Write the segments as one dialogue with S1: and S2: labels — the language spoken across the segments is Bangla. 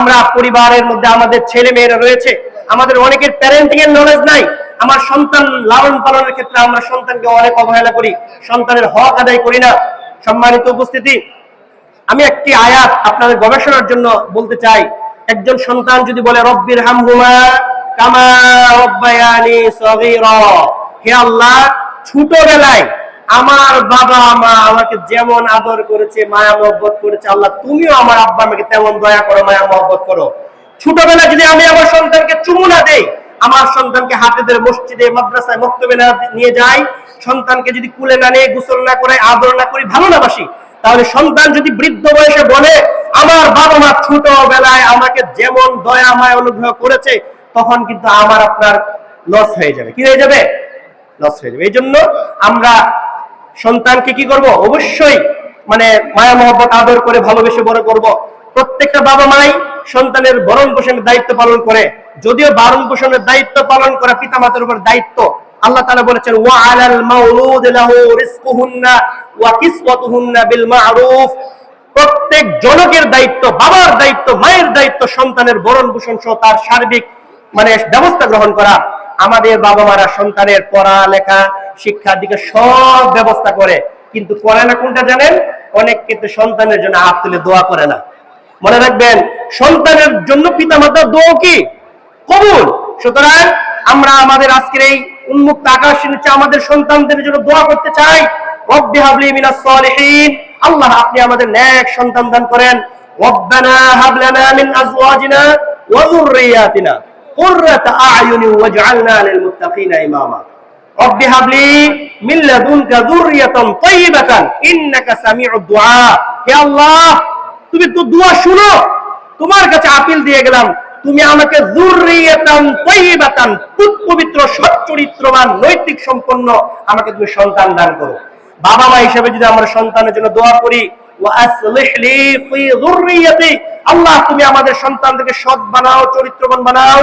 S1: আমরা পরিবারের মধ্যে আমাদের ছেলে মেয়েরা রয়েছে, আমাদের অনেকের প্যারেন্টিং এর নলেজ নাই। আমার সন্তান লালন পালনের ক্ষেত্রে আমরা সন্তানকে অনেক অবহেলা করি, সন্তানের হক আদায় করি না। সম্মানিত উপস্থিতি, আমি একটি আয়াত আপনাদের গবেষণার জন্য বলতে চাই। একজন সন্তান যদি বলে রব্বির হামহুমা কামা রব্বায়ানি সগীরা, হে আল্লাহ, ছোটবেলায় আমার বাবা মা আমাকে যেমন আদর করেছে, মায়া মহব্বত করেছে, আল্লাহ তুমিও আমার আব্বা আমাকে তেমন দয়া করো, মায়া মহব্বত করো। ছোটবেলায় যদি আমি আমার সন্তানকে চুমু না দেই, আমার সন্তানকে হাতে ধরে মসজিদে মাদ্রাসায় মক্তবে না নিয়ে যাই, সন্তানকে যদি কুলে না নিয়ে গোসল না করে আদর না করি, ভালো না বাসি, তাহলে সন্তান যদি বৃদ্ধ বয়সে বলে আমার বাবা মা ছোটবেলায় আমাকে যেমন দয়া মায়া অনুগ্রহ করেছে, তখন কিন্তু আমার আপনার লস হয়ে যাবে। কি হয়ে যাবে? লস হয়ে যাবে। এই জন্য আমরা সন্তানকে কি করব? অবশ্যই মায়া মহব্বত আদর করে ভালোবেসে বড় করব। প্রত্যেকটা বাবা মাই সন্তানের ভরণ পোষণের দায়িত্ব পালন করে, যদিও ভরণ পোষণের দায়িত্ব পালন করা পিতামাতার উপর দায়িত্ব। আল্লাহ তাআলা বলেছেন ওয়া আলাল মাউলুদ লাহু রিজকুহুন্না ওয়া কিসওয়াতুহুন্না বিল মা'রুফ। প্রত্যেক জনকের দায়িত্ব, বাবার দায়িত্ব, মায়ের দায়িত্ব সন্তানের ভরণ পোষণ সহ তার সার্বিক ব্যবস্থা গ্রহণ করা। আমাদের বাবা মারা সন্তানের পড়ালেখা শিক্ষার দিকে সব ব্যবস্থা করে, কিন্তু করে না কোনটা জানেন? অনেক ক্ষেত্রে সন্তানের জন্য হাত তুলে দোয়া করে না। মনে রাখবেন, সন্তানের জন্য পিতামাতার দোয়া কি কবুল। সুতরাং আমরা আমাদের আজকের এই উন্মুক্ত আকাশের নিচে আমাদের সন্তানদের জন্য দোয়া করতে চাই, রব্বি হাবলি মিনাস সালিহিন, আল্লাহ আপনি আমাদের নেক সন্তান দান করেন। রব্বানা হাব লানা মিন আজওয়াজিনা ওয়া যুররিয়াতিনা কুররাতা আ'য়ুনি ওয়াজআলনা লিল মুত্তাকিনা ইমামা। রব্বি হাবলি মিন লাদুনকা যুররিয়াতান তাইয়্যিবাতান ইন্নাকা সামিউদ দুআ। হে আল্লাহ, তুমি তো দোয়া শুনো, তোমার কাছে আপিল দিয়ে গেলাম, তুমি আমাকে যুররিয়াতান তাইয়্যিবাতান, পবিত্র সৎ চরিত্রবান নৈতিক সম্পন্ন আমাকে তুমি সন্তান দান করো। বাবা মা হিসেবে যদি আমরা সন্তানের জন্য দোয়া করি, ওয়া আসলিহ লি ফি যুররিয়াতি, আল্লাহ তুমি আমাদের সন্তানদেরকে সৎ বানাও, চরিত্রবান বানাও,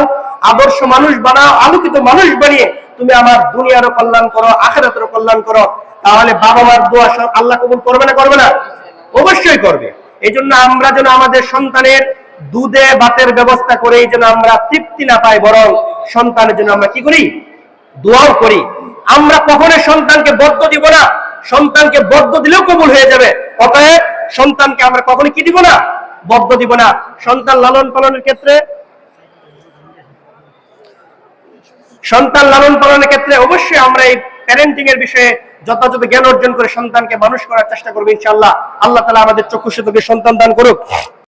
S1: আদর্শ মানুষ বানাও, আলোকিত মানুষ বানিয়ে তুমি আমার দুনিয়ারও কল্যাণ করো, আখিরাতেরও কল্যাণ করো। তাহলে বাবা মার দোয়া আল্লাহ কবুল করবে না করবে না? অবশ্যই করবে। এই জন্য আমরা যেন আমাদের সন্তানের দুধে ভাতের ব্যবস্থা করে এই জন্য আমরা তৃপ্তি না পাই, বরং সন্তানের জন্য আমরা কি করি? দোয়াও করি। আমরা কখনোই সন্তানকে বদ্ধ দিব না, সন্তানকে বদ্ধ দিলেও কবুল হয়ে যাবে। অতএব সন্তানকে আমরা কখনোই কি দিব না? বদ্ধ দিব না। সন্তান লালন পালনের ক্ষেত্রে অবশ্যই আমরা এই প্যারেন্টিং এর বিষয়ে যথাযথ জ্ঞান অর্জন করে সন্তানকে মানুষ করার চেষ্টা করবো ইনশাআল্লাহ। আল্লাহ তাআলা আমাদের চক্ষু শতকে সন্তান দান করুক।